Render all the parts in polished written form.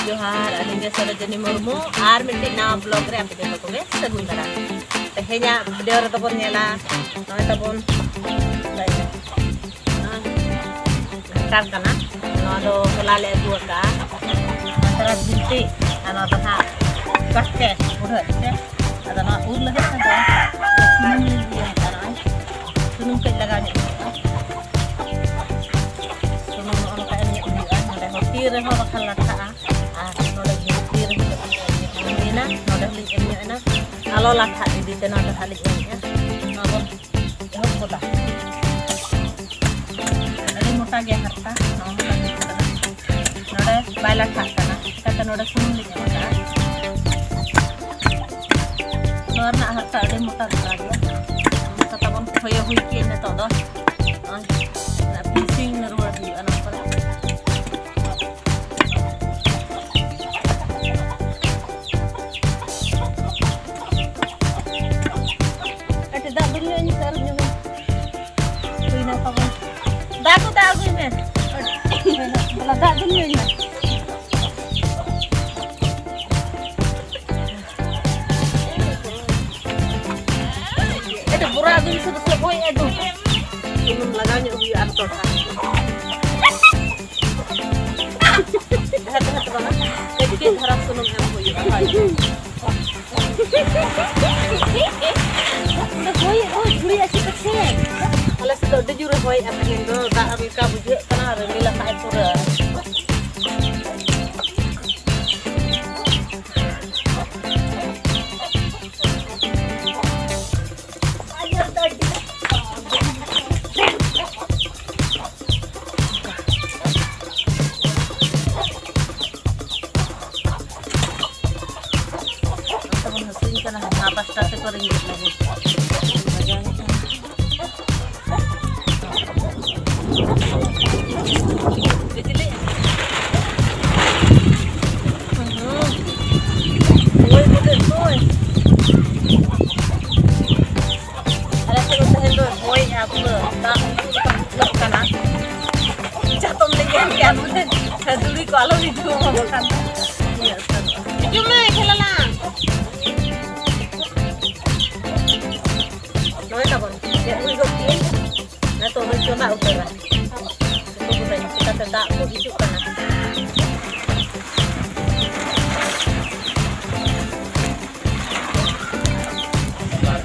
जोहार अलिंगे सरोजनी मुर्मू आर मिट्टी ना ब्लॉग रे आप देखो कोगे सगुन दरा तेहेnya वीडियो रे तबन नेला नय तबन car kana no do helale dua ka antara binti ano to ha kakke udah te ada no ur lagi kan do sunum dia kana sunum ke laga ni sunum ono ka ni dia ada hoti re ho bakal lata no lagi hoti re ni na no dah li ni na alo lata di te no dah hali ni ya no bon ho kota मोटा गया हरता नोडे बायला खाना कता नोडे सुन लिया मोटा नोरना हरता अडे मोटा करा गया कता बन खोया हुई के ने तो दो ना फिशिंग नरवा दी अन पर अटे दा दुनिया नि सर न्यू कोई ना तो दागु दागु में बोला दागु नहीं है itu burak tu sudah selesai itu sunum laganya ubi anto hati-hati banget jadi harap sunum yang ubi udah boy beli asyik kecil kalau sudah ada juru boy apa yang tu tak ambil kabu juga karena remila tak pura. Teman hasil kan apa start kering lagi. Duri kalau itu mau makan. Iya, cuma kelalang. Nói tao còn sẽ uy gốc tiếng, nó tôi mới cho bạn rồi. Tôi phải kita tenda aku itu kan.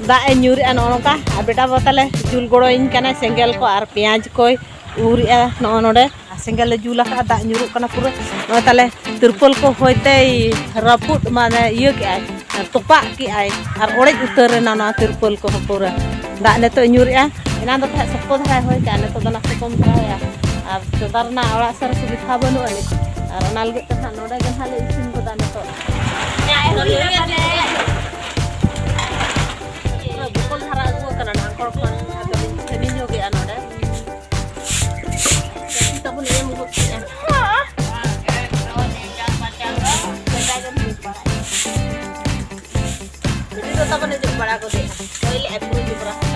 Da nyuri an ono ka beta botale jul goroin kana senggel ko ar pyaj koi uri no node senggel jula ka da nyuru kana pura no tale turpol ko hoite raput mane ieu ki ai topa ki ai ar orej utar na na turpol ko pura da ne to nyuri ina do ta sokko dha hoy ka ne to da na kom dha ya ar sedar na ora sar subitha banu ani ar onal ge ta node gan hale isin ko da ne to ya bukol hara go kana angkor kon kami nyoge anode kita pun ini mulut ya jadi tetap nih bड़ा को दे पहले ऐप को